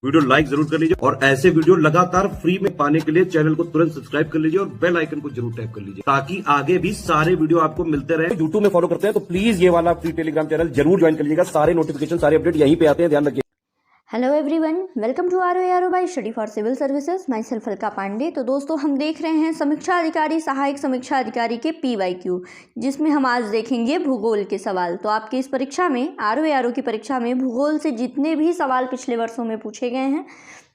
Video like जरूर कर लीजिए और ऐसे वीडियो लगातार फ्री में पाने के लिए चैनल को तुरंत सब्सक्राइब कर लीजिए और बेल आइकन को जरूर टैप कर लीजिए ताकि आगे भी सारे वीडियो आपको मिलते रहे। यूट्यूब में फॉलो करते हैं तो प्लीज ये वाला फ्री टेलीग्राम चैनल जरूर ज्वाइन कर लीजिएगा। सारे नोटिफिकेशन सारे अपडेट यहीं पे आते हैं, ध्यान रखिए। Hello everyone, welcome to R by study for civil services. Myself Alka Pandey. तो दोस्तों, हम देख रहे हैं समीक्षा अधिकारी सहायक समीक्षा अधिकारी के PYQ, जिसमें हम आज देखेंगे भूगोल के सवाल। तो आपकी इस परीक्षा में आर की परीक्षा में भूगोल से जितने भी सवाल पिछले वर्षों में पूछे गए हैं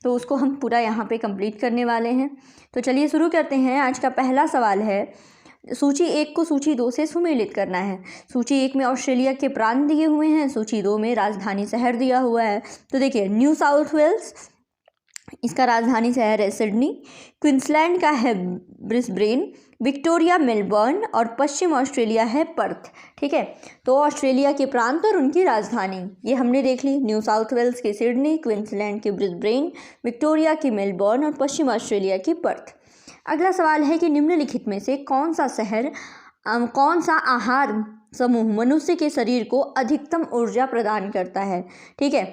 तो उसको हम पूरा यहाँ पे कंप्लीट करने वाले हैं। तो चलिए शुरू करते हैं। आज का पहला सवाल है, सूची 1 को सूची 2 से सुमेलित करना है। सूची 1 में ऑस्ट्रेलिया के प्रांत दिए हुए हैं, सूची 2 में राजधानी शहर दिया हुआ है। तो देखिए, न्यू साउथ वेल्स, इसका राजधानी शहर है सिडनी। क्वींसलैंड का है ब्रिस्बेन, विक्टोरिया मेलबर्न और पश्चिम ऑस्ट्रेलिया है पर्थ। ठीक है, तो ऑस्ट्रेलिया के प्रांत और उनकी राजधानी ये हमने देख ली। न्यू साउथ वेल्स की सिडनी, क्वींसलैंड की ब्रिस्बेन, विक्टोरिया की मेलबर्न और पश्चिम ऑस्ट्रेलिया की पर्थ। अगला सवाल है कि निम्नलिखित में से कौन सा आहार समूह मनुष्य के शरीर को अधिकतम ऊर्जा प्रदान करता है। ठीक है,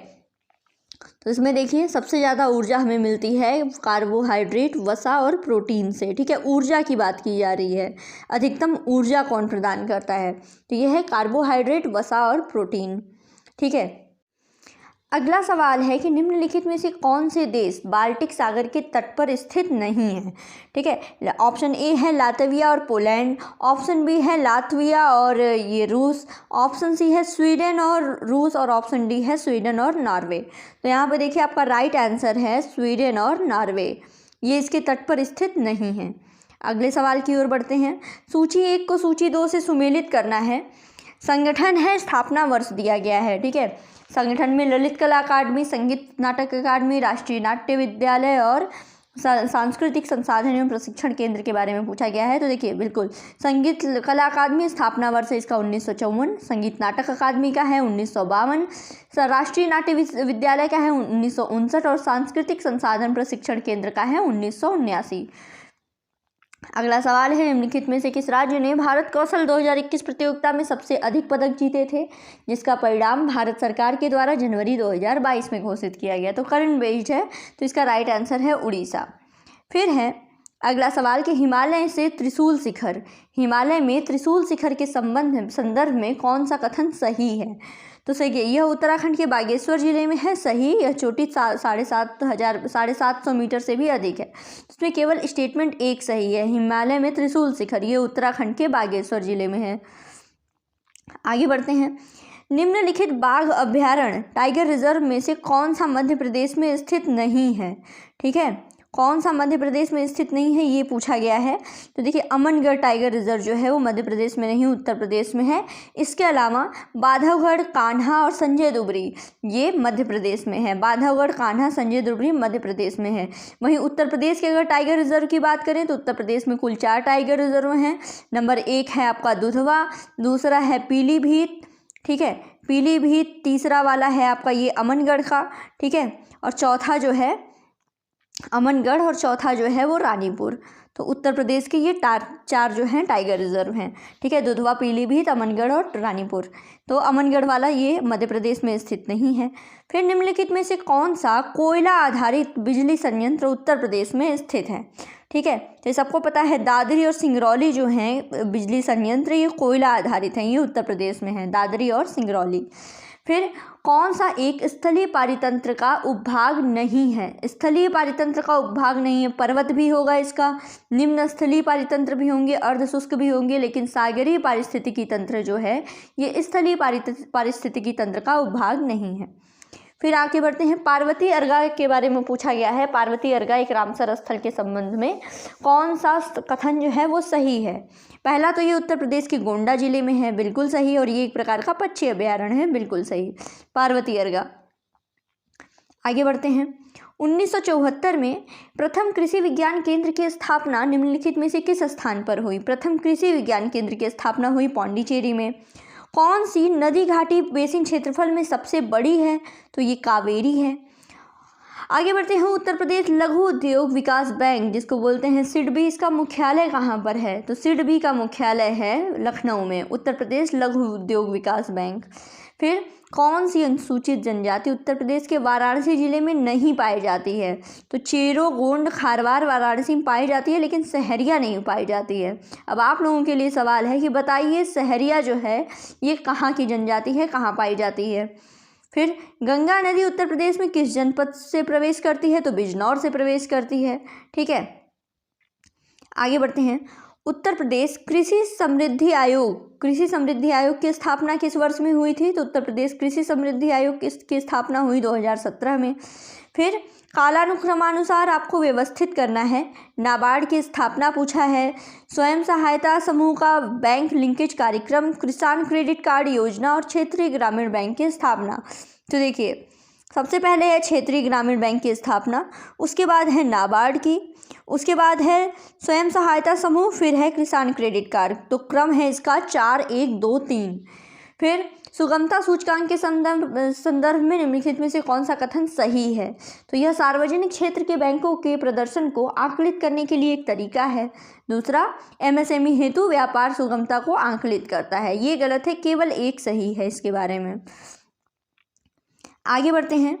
तो इसमें देखिए सबसे ज़्यादा ऊर्जा हमें मिलती है कार्बोहाइड्रेट, वसा और प्रोटीन से। ठीक है, ऊर्जा की बात की जा रही है, अधिकतम ऊर्जा कौन प्रदान करता है, तो यह है कार्बोहाइड्रेट, वसा और प्रोटीन। ठीक है, अगला सवाल है कि निम्नलिखित में से कौन से देश बाल्टिक सागर के तट पर स्थित नहीं है। ठीक है, ऑप्शन ए है लातविया और पोलैंड, ऑप्शन बी है लातविया और ये रूस, ऑप्शन सी है स्वीडन और रूस और ऑप्शन डी है स्वीडन और नॉर्वे। तो यहाँ पर देखिए आपका राइट आंसर है स्वीडन और नॉर्वे, ये इसके तट पर स्थित नहीं है। अगले सवाल की ओर बढ़ते हैं। सूची 1 को सूची 2 से सुमेलित करना है। संगठन है, स्थापना वर्ष दिया गया है। ठीक है, संगठन में ललित कला अकादमी, संगीत नाटक अकादमी, राष्ट्रीय नाट्य विद्यालय और सांस्कृतिक संसाधन एवं प्रशिक्षण केंद्र के बारे में पूछा गया है। तो देखिए बिल्कुल, संगीत कला अकादमी स्थापना वर्ष है इसका 1954, संगीत नाटक अकादमी का है 1952, राष्ट्रीय नाट्य विद्यालय का है 1959 और सांस्कृतिक संसाधन प्रशिक्षण केंद्र का है 1979। अगला सवाल है, निम्नलिखित में से किस राज्य ने भारत कौशल 2021 प्रतियोगिता में सबसे अधिक पदक जीते थे, जिसका परिणाम भारत सरकार के द्वारा जनवरी 2022 में घोषित किया गया। तो करंट बेस्ड है, तो इसका राइट आंसर है उड़ीसा। फिर है अगला सवाल कि हिमालय से त्रिशूल शिखर, हिमालय में त्रिशूल शिखर के संदर्भ में कौन सा कथन सही है। तो सही, यह उत्तराखंड के बागेश्वर जिले में है। सही, यह चोटी 750 मीटर से भी अधिक है। इसमें केवल स्टेटमेंट एक सही है, हिमालय में त्रिशूल शिखर, ये उत्तराखंड के बागेश्वर जिले में है। आगे बढ़ते हैं। निम्नलिखित बाघ अभ्यारण्य टाइगर रिजर्व में से कौन सा मध्य प्रदेश में स्थित नहीं है। ठीक है, कौन सा मध्य प्रदेश में स्थित नहीं है ये पूछा गया है। तो देखिए, अमनगढ़ टाइगर रिजर्व जो है वो मध्य प्रदेश में नहीं, उत्तर प्रदेश में है। इसके अलावा बांधवगढ़, कान्हा और संजय दुबरी ये मध्य प्रदेश में है। बांधवगढ़, कान्हा, संजय दुबरी मध्य प्रदेश में है। वहीं उत्तर प्रदेश के अगर टाइगर रिजर्व की बात करें तो उत्तर प्रदेश में कुल 4 टाइगर रिजर्व हैं। नंबर 1 है आपका दुधवा, दूसरा है पीलीभीत, ठीक है, पीलीभीत, तीसरा वाला है आपका ये अमनगढ़ का, ठीक है, और चौथा जो है अमनगढ़ और चौथा जो है वो रानीपुर। तो उत्तर प्रदेश के ये 4 जो हैं टाइगर रिजर्व हैं। ठीक है, दुधवा, पीलीभीत, अमनगढ़ और रानीपुर। तो अमनगढ़ वाला ये मध्य प्रदेश में स्थित नहीं है। फिर निम्नलिखित में से कौन सा कोयला आधारित बिजली संयंत्र उत्तर प्रदेश में स्थित है। ठीक है, तो सबको पता है दादरी और सिंगरौली जो हैं बिजली संयंत्र ये कोयला आधारित हैं, ये उत्तर प्रदेश में हैं, दादरी और सिंगरौली। फिर कौन सा एक स्थलीय पारितंत्र का उपभाग नहीं है। स्थलीय पारितंत्र का उपभाग नहीं है, पर्वत भी होगा इसका, निम्न स्थलीय पारितंत्र भी होंगे, अर्धशुष्क भी होंगे, लेकिन सागरीय पारिस्थितिकी तंत्र जो है ये स्थलीय पारिस्थितिकी तंत्र का उपभाग नहीं है। फिर आगे बढ़ते हैं। पार्वती अर्गा के बारे में पूछा गया है। पार्वती अर्गा एक रामसर स्थल के संबंध में कौन सा कथन जो है वो सही है। पहला तो ये उत्तर प्रदेश के गोंडा जिले में है, बिल्कुल सही, और ये एक प्रकार का पक्षी अभ्यारण्य है, बिल्कुल सही, पार्वती अर्गा। आगे बढ़ते हैं। 1974 में प्रथम कृषि विज्ञान केंद्र की स्थापना निम्नलिखित में से किस स्थान पर हुई। प्रथम कृषि विज्ञान केंद्र की स्थापना हुई पौंडीचेरी में। कौन सी नदी घाटी बेसिन क्षेत्रफल में सबसे बड़ी है, तो ये कावेरी है। आगे बढ़ते हैं। उत्तर प्रदेश लघु उद्योग विकास बैंक जिसको बोलते हैं सिडबी, इसका मुख्यालय कहाँ पर है, तो सिडबी का मुख्यालय है लखनऊ में, उत्तर प्रदेश लघु उद्योग विकास बैंक। फिर कौन सी अनुसूचित जनजाति उत्तर प्रदेश के वाराणसी जिले में नहीं पाई जाती है? तो चेरो, गोंड, खारवार वाराणसी में पाई जाती है, लेकिन सहरिया नहीं पाई जाती है। अब आप लोगों के लिए सवाल है कि बताइए सहरिया जो है ये कहाँ की जनजाति है, कहाँ पाई जाती है? फिर गंगा नदी उत्तर प्रदेश में किस जनपद से प्रवेश करती है? तो बिजनौर से प्रवेश करती है। ठीक है, आगे बढ़ते हैं। उत्तर प्रदेश कृषि समृद्धि आयोग की स्थापना किस वर्ष में हुई थी? तो उत्तर प्रदेश कृषि समृद्धि आयोग की स्थापना हुई 2017 में। फिर कालानुक्रमानुसार आपको व्यवस्थित करना है। नाबार्ड की स्थापना पूछा है। स्वयं सहायता समूह का बैंक लिंकेज कार्यक्रम, किसान क्रेडिट कार्ड योजना और क्षेत्रीय ग्रामीण बैंक की स्थापना। तो देखिए, सबसे पहले है क्षेत्रीय ग्रामीण बैंक की स्थापना, उसके बाद है नाबार्ड की, उसके बाद है स्वयं सहायता समूह, फिर है किसान क्रेडिट कार्ड। तो क्रम है इसका 4, 1, 2, 3। फिर सुगमता सूचकांक के संदर्भ में निम्नलिखित में से कौन सा कथन सही है? तो यह सार्वजनिक क्षेत्र के बैंकों के प्रदर्शन को आकलित करने के लिए एक तरीका है। दूसरा, एमएसएमई हेतु व्यापार सुगमता को आकलित करता है। ये गलत है, केवल एक सही है इसके बारे में। आगे बढ़ते हैं।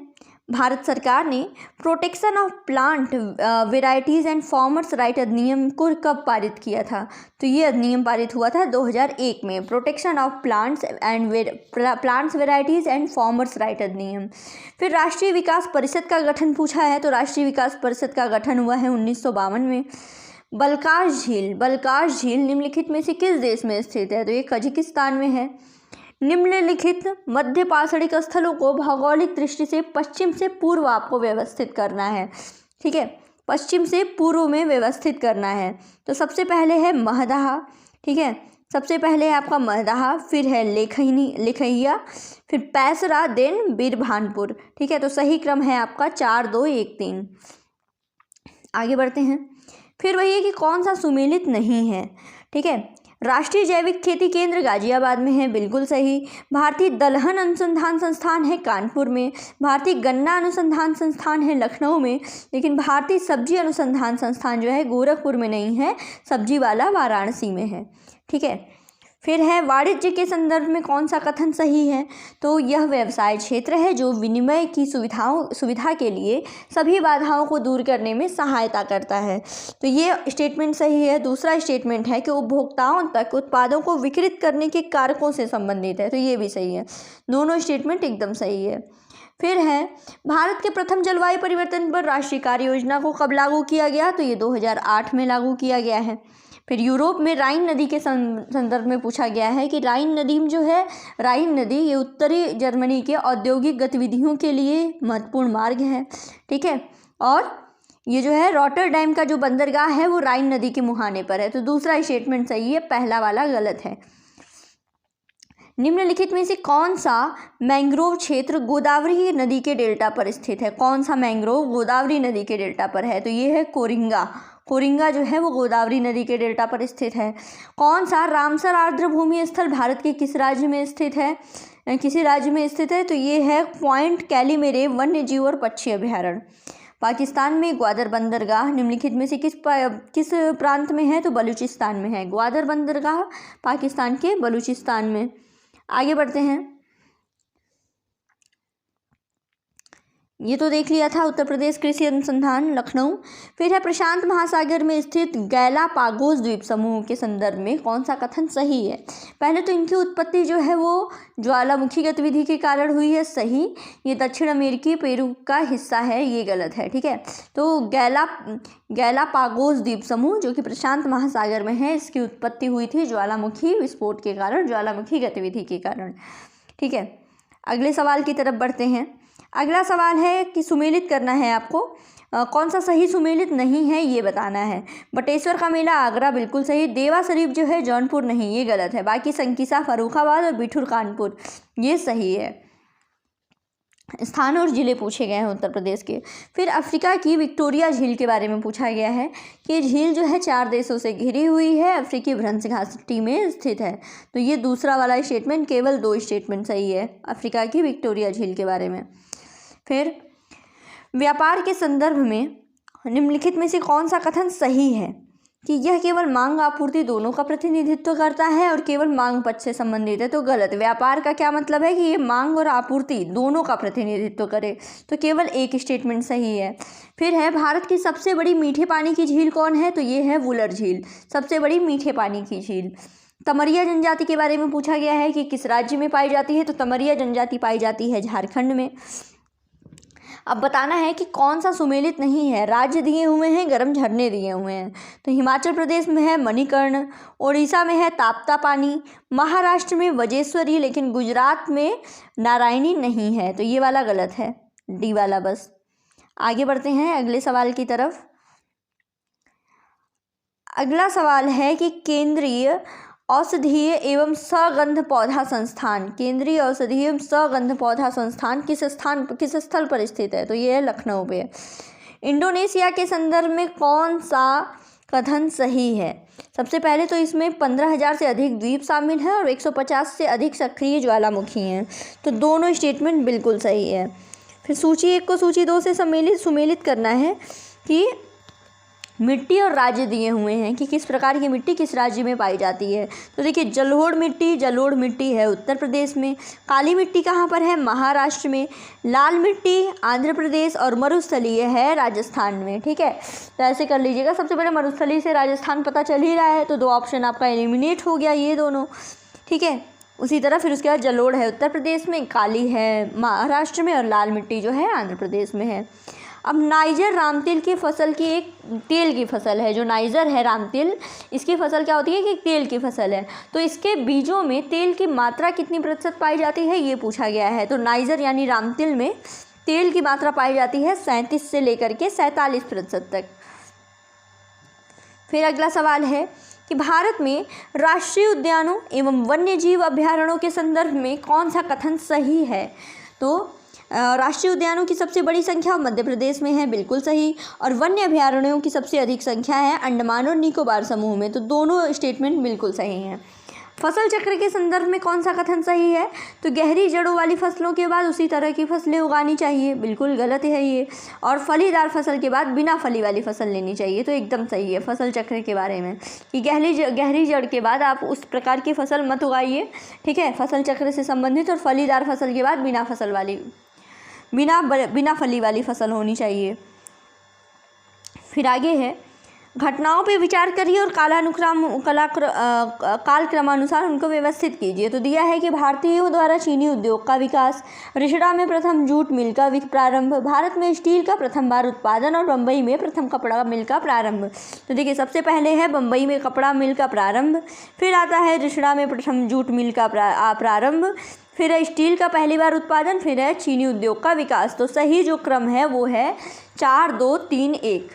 भारत सरकार ने protection of plant varieties and farmers right अधिनियम को कब पारित किया था? तो ये अधिनियम पारित हुआ था 2001 में, protection of plants varieties and farmers right अधिनियम। फिर राष्ट्रीय विकास परिषद का गठन पूछा है, तो राष्ट्रीय विकास परिषद का गठन हुआ है 1952 में। बलकाश झील निम्नलिखित में से किस देश में स्थित है? तो ये कजाकिस्तान में है। निम्नलिखित मध्य पाषाणिक स्थलों को भौगोलिक दृष्टि से पश्चिम से पूर्व आपको व्यवस्थित करना है। ठीक है, पश्चिम से पूर्व में व्यवस्थित करना है। तो सबसे पहले है महदाह। ठीक है, सबसे पहले है आपका महदाह, फिर है लेखैया, फिर पैसरा, देन बीरभानपुर। ठीक है, तो सही क्रम है आपका 4, 2, 1, 3। आगे बढ़ते हैं। फिर वही है कि कौन सा सुमेलित नहीं है? ठीक है, राष्ट्रीय जैविक खेती केंद्र गाजियाबाद में है, बिल्कुल सही। भारतीय दलहन अनुसंधान संस्थान है कानपुर में। भारतीय गन्ना अनुसंधान संस्थान है लखनऊ में, लेकिन भारतीय सब्जी अनुसंधान संस्थान जो है गोरखपुर में नहीं है, सब्जी वाला वाराणसी में है। ठीक है, फिर है वाणिज्य के संदर्भ में कौन सा कथन सही है? तो यह व्यवसाय क्षेत्र है जो विनिमय की सुविधा के लिए सभी बाधाओं को दूर करने में सहायता करता है। तो ये स्टेटमेंट सही है। दूसरा स्टेटमेंट है कि उपभोक्ताओं तक उत्पादों को वितरित करने के कारकों से संबंधित है, तो ये भी सही है। दोनों स्टेटमेंट एकदम सही है। फिर है भारत के प्रथम जलवायु परिवर्तन पर राष्ट्रीय कार्य योजना को कब लागू किया गया? तो ये 2008 में लागू किया गया है। फिर यूरोप में राइन नदी के संदर्भ में पूछा गया है कि राइन नदी जो है, राइन नदी ये उत्तरी जर्मनी के औद्योगिक गतिविधियों के लिए महत्वपूर्ण मार्ग है। ठीक है, और ये जो है रॉटरडैम का जो बंदरगाह है वो राइन नदी के मुहाने पर है। तो दूसरा स्टेटमेंट सही है, पहला वाला गलत है। निम्नलिखित में से कौन सा मैंग्रोव क्षेत्र गोदावरी नदी के डेल्टा पर स्थित है? कौन सा मैंग्रोव गोदावरी नदी के डेल्टा पर है? तो ये है कोरिंगा जो है वो गोदावरी नदी के डेल्टा पर स्थित है। कौन सा रामसर आर्द्र भूमि स्थल भारत के किस राज्य में स्थित है? तो ये है पॉइंट कैलीमेरे वन्य जीव और पक्षी अभ्यारण्य। पाकिस्तान में ग्वादर बंदरगाह निम्नलिखित में से किस प्रांत में है? तो बलूचिस्तान में है। ग्वादर बंदरगाह पाकिस्तान के बलूचिस्तान में। आगे बढ़ते हैं। ये तो देख लिया था उत्तर प्रदेश कृषि अनुसंधान लखनऊ। फिर है प्रशांत महासागर में स्थित गैलापागोस द्वीप समूह के संदर्भ में कौन सा कथन सही है? पहले तो इनकी उत्पत्ति जो है वो ज्वालामुखी गतिविधि के कारण हुई है, सही। ये दक्षिण अमेरिकी पेरू का हिस्सा है, ये गलत है। ठीक है, तो गैलापागोस द्वीप समूह जो कि प्रशांत महासागर में है, इसकी उत्पत्ति हुई थी ज्वालामुखी विस्फोट के कारण, ज्वालामुखी गतिविधि के कारण। ठीक है, अगले सवाल की तरफ बढ़ते हैं। अगला सवाल है कि सुमेलित करना है आपको, कौन सा सही सुमेलित नहीं है ये बताना है। बटेश्वर का मेला आगरा, बिल्कुल सही। देवा शरीफ जो है जौनपुर नहीं, ये गलत है। बाकी संकिसा फर्रुखाबाद और बिठूर कानपुर, ये सही है। स्थान और जिले पूछे गए हैं उत्तर प्रदेश के। फिर अफ्रीका की विक्टोरिया झील के बारे में पूछा गया है कि ये झील जो है 4 देशों से घिरी हुई है, अफ्रीकी भ्रंश घाटी में स्थित है। तो ये दूसरा वाला स्टेटमेंट, केवल 2 स्टेटमेंट सही है अफ्रीका की विक्टोरिया झील के बारे में। फिर व्यापार के संदर्भ में निम्नलिखित में से कौन सा कथन सही है? कि यह केवल मांग आपूर्ति दोनों का प्रतिनिधित्व करता है और केवल मांग पक्ष से संबंधित है, तो गलत। व्यापार का क्या मतलब है कि ये मांग और आपूर्ति दोनों का प्रतिनिधित्व करे, तो केवल एक स्टेटमेंट सही है। फिर है भारत की सबसे बड़ी मीठे पानी की झील कौन है, तो ये है वुलर झील, सबसे बड़ी मीठे पानी की झील। तमरिया जनजाति के बारे में पूछा गया है कि किस राज्य में पाई जाती है, तो तमरिया जनजाति पाई जाती है झारखंड में। अब बताना है कि कौन सा सुमेलित नहीं है। राज्य दिए हुए हैं, गर्म झरने दिए हुए हैं, तो हिमाचल प्रदेश में है मणिकर्ण, उड़ीसा में है ताप्तापानी, महाराष्ट्र में वजेश्वरी, लेकिन गुजरात में नारायणी नहीं है, तो ये वाला गलत है, डी वाला बस। आगे बढ़ते हैं अगले सवाल की तरफ। अगला सवाल है कि केंद्रीय औषधीय एवं सगंध पौधा संस्थान, केंद्रीय औषधीय एवं सगंध पौधा संस्थान किस स्थल पर स्थित है, तो ये है लखनऊ पे। इंडोनेशिया के संदर्भ में कौन सा कथन सही है? सबसे पहले तो इसमें 15,000 से अधिक द्वीप शामिल हैं और 150 से अधिक सक्रिय ज्वालामुखी हैं, तो दोनों स्टेटमेंट बिल्कुल सही है। फिर सूची 1 को सूची 2 से सुमेलित करना है कि मिट्टी और राज्य दिए हुए हैं कि किस प्रकार की मिट्टी किस राज्य में पाई जाती है। तो देखिए जलोढ़ मिट्टी है उत्तर प्रदेश में, काली मिट्टी कहाँ पर है, महाराष्ट्र में, लाल मिट्टी आंध्र प्रदेश और मरुस्थलीय है राजस्थान में। ठीक है, तो ऐसे कर लीजिएगा। सबसे पहले मरुस्थलीय से राजस्थान पता चल ही रहा है, तो 2 ऑप्शन आपका एलिमिनेट हो गया, ये दोनों। ठीक है, उसी तरह फिर उसके बाद जलोढ़ है उत्तर प्रदेश में, काली है महाराष्ट्र में और लाल मिट्टी जो है आंध्र प्रदेश में है। अब नाइजर रामतिल की फसल की एक तेल की फसल है, जो नाइजर है रामतिल, इसकी फसल क्या होती है कि तेल की फसल है, तो इसके बीजों में तेल की मात्रा कितनी प्रतिशत पाई जाती है ये पूछा गया है। तो नाइजर यानी रामतिल में तेल की मात्रा पाई जाती है 37 से लेकर के 47% तक। फिर अगला सवाल है कि भारत में राष्ट्रीय उद्यानों एवं वन्य जीव अभ्यारण्यों के संदर्भ में कौन सा कथन सही है? तो राष्ट्रीय उद्यानों की सबसे बड़ी संख्या मध्य प्रदेश में है, बिल्कुल सही, और वन्य अभ्यारण्यों की सबसे अधिक संख्या है अंडमान और निकोबार समूह में, तो दोनों स्टेटमेंट बिल्कुल सही हैं। फसल चक्र के संदर्भ में कौन सा कथन सही है? तो गहरी जड़ों वाली फसलों के बाद उसी तरह की फसलें उगानी चाहिए, बिल्कुल गलत है ये, और फलीदार फसल के बाद बिना फली वाली फसल लेनी चाहिए, तो एकदम सही है फसल चक्र के बारे में कि गहरी जड़ के बाद आप उस प्रकार की फसल मत उगाइए। ठीक है, फसल चक्र से संबंधित, और फलीदार फसल के बाद बिना फली वाली फसल होनी चाहिए। फिर आगे है घटनाओं पे विचार करिए और कालक्रमानुसार उनको व्यवस्थित कीजिए। तो दिया है कि भारतीयों द्वारा चीनी उद्योग का विकास, रिषड़ा में प्रथम जूट मिल का प्रारंभ, भारत में स्टील का प्रथम बार उत्पादन और बम्बई में प्रथम कपड़ा मिल का प्रारंभ। तो देखिए सबसे पहले है बम्बई में कपड़ा मिल का प्रारंभ, फिर आता है रिषड़ा में प्रथम जूट मिल का प्रारंभ, फिर है स्टील का पहली बार उत्पादन, फिर है चीनी उद्योग का विकास। तो सही जो क्रम है वो है 4, 2, 3, 1।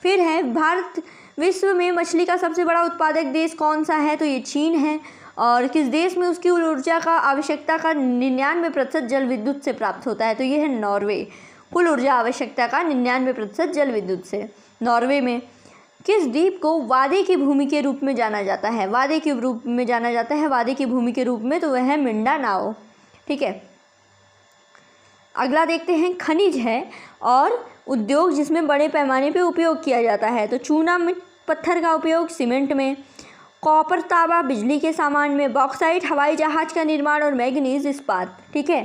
फिर है भारत विश्व में मछली का सबसे बड़ा उत्पादक देश कौन सा है? तो ये चीन है। और किस देश में उसकी ऊर्जा का आवश्यकता का 99% जल विद्युत से प्राप्त होता है? तो ये है नॉर्वे। कुल ऊर्जा आवश्यकता का 99% जल विद्युत से। नॉर्वे में किस द्वीप को वादे की भूमि के रूप में जाना जाता है? वादे के रूप में जाना जाता है, वादे की भूमि के रूप में, तो वह है मिंडानाओ। ठीक है, अगला देखते हैं खनिज है और उद्योग जिसमें बड़े पैमाने पे उपयोग किया जाता है। तो चूना पत्थर का उपयोग सीमेंट में, कॉपर तांबा बिजली के सामान में, बॉक्साइट हवाई जहाज का निर्माण और मैग्नीज इस्पात। ठीक है,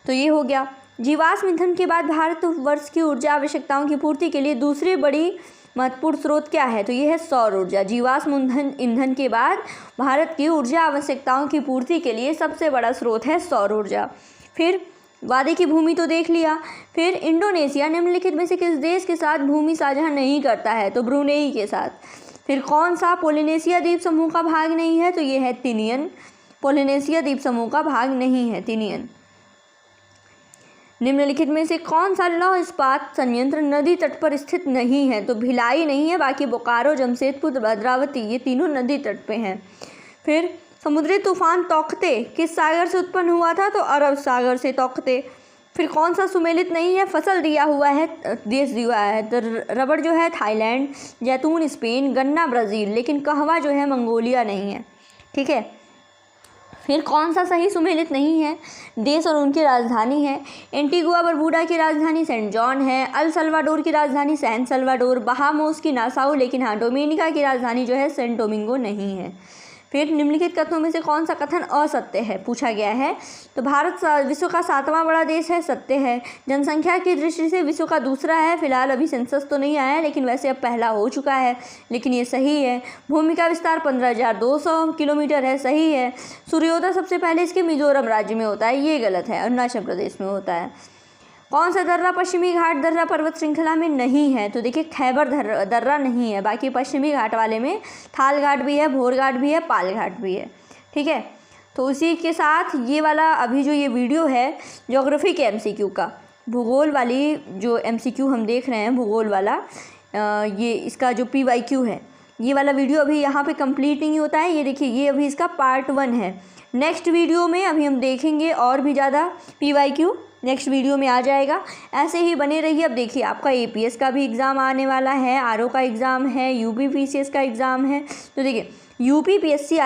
तो ये हो गया। जीवाश्म ईंधन के बाद भारत वर्ष की ऊर्जा आवश्यकताओं की पूर्ति के लिए दूसरी बड़ी महत्वपूर्ण स्रोत क्या है? तो ये है सौर ऊर्जा। जीवाश्म ईंधन के बाद भारत की ऊर्जा आवश्यकताओं की पूर्ति के लिए सबसे बड़ा स्रोत है सौर ऊर्जा। फिर वादे की भूमि तो देख लिया। फिर इंडोनेशिया निम्नलिखित में से किस देश के साथ भूमि साझा नहीं करता है? तो ब्रुनेई के साथ। फिर कौन सा पोलिनेशिया द्वीप समूह का भाग नहीं है? तो ये है तिनियन। पोलिनेशिया द्वीप समूह का भाग नहीं है तिनियन। निम्नलिखित में से कौन सा लौह इस्पात संयंत्र नदी तट पर स्थित नहीं है? तो भिलाई नहीं है, बाकी बोकारो, जमशेदपुर, भद्रावती ये तीनों नदी तट पे हैं। फिर समुद्री तूफान तौकते किस सागर से उत्पन्न हुआ था? तो अरब सागर से तौकते। फिर कौन सा सुमेलित नहीं है? फसल दिया हुआ है, देश दिया है। तो रबड़ जो है थाईलैंड, जैतून स्पेन, गन्ना ब्राज़ील, लेकिन कहवा जो है मंगोलिया नहीं है। ठीक है, फिर कौन सा सही सुमेलित नहीं है? देश और उनकी राजधानी है। एंटीगुआ बरबूडा की राजधानी सेंट जॉन है। अल सल्वाडोर की राजधानी सैन सल्वाडोर। बहामोस की नासाउ, लेकिन हाँ डोमिनिका की राजधानी जो है सेंट डोमिंगो नहीं है। फिर निम्नलिखित कथनों में से कौन सा कथन असत्य है पूछा गया है। तो भारत विश्व का 7वां बड़ा देश है, सत्य है। जनसंख्या की दृष्टि से विश्व का दूसरा है, फिलहाल अभी सेंसस तो नहीं आया है, लेकिन वैसे अब पहला हो चुका है, लेकिन ये सही है। भूमि का विस्तार 15,200 किलोमीटर है, सही है। सूर्योदय सबसे पहले इसके मिजोरम राज्य में होता है, ये गलत है, अरुणाचल प्रदेश में होता है। कौन सा दर्रा पश्चिमी घाट दर्रा पर्वत श्रृंखला में नहीं है? तो देखिए खैबर दर्रा नहीं है, बाकी पश्चिमी घाट वाले में थाल घाट भी है, भोर घाट भी है, पाल घाट भी है। ठीक है, तो उसी के साथ ये वाला अभी जो ये वीडियो है ज्योग्राफी के MCQ का, भूगोल वाली जो MCQ हम देख रहे हैं भूगोल वाला, ये इसका जो PYQ है, ये वाला वीडियो अभी यहाँ पे कंप्लीट नहीं होता है। ये देखिए ये अभी इसका पार्ट 1 है। नेक्स्ट वीडियो में अभी हम देखेंगे और भी ज़्यादा PYQ, नेक्स्ट वीडियो में आ जाएगा। ऐसे ही बने रहिए। अब देखिए आपका APS का भी एग्ज़ाम आने वाला है, RO का एग्ज़ाम है, UPPCS का एग्ज़ाम है। तो देखिए यूपी पीएससी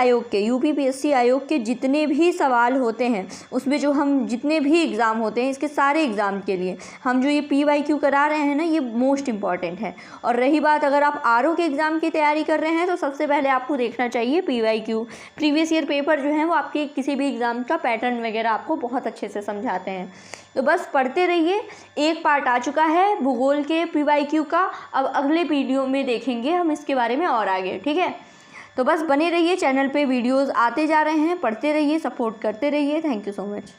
आयोग के जितने भी सवाल होते हैं उसमें जो हम जितने भी एग्ज़ाम होते हैं, इसके सारे एग्ज़ाम के लिए हम जो ये PYQ करा रहे हैं ना, ये मोस्ट इम्पॉर्टेंट है। और रही बात अगर आप RO के एग्ज़ाम की तैयारी कर रहे हैं तो सबसे पहले आपको देखना चाहिए PYQ। प्रीवियस ईयर पेपर जो हैं वो आपके किसी भी एग्ज़ाम का पैटर्न वगैरह आपको बहुत अच्छे से समझाते हैं। तो बस पढ़ते रहिए। एक पार्ट आ चुका है भूगोल के PYQ का, अब अगले वीडियो में देखेंगे हम इसके बारे में और आगे। ठीक है, तो बस बने रहिए, चैनल पे वीडियोस आते जा रहे हैं, पढ़ते रहिए, सपोर्ट करते रहिए। Thank you so much.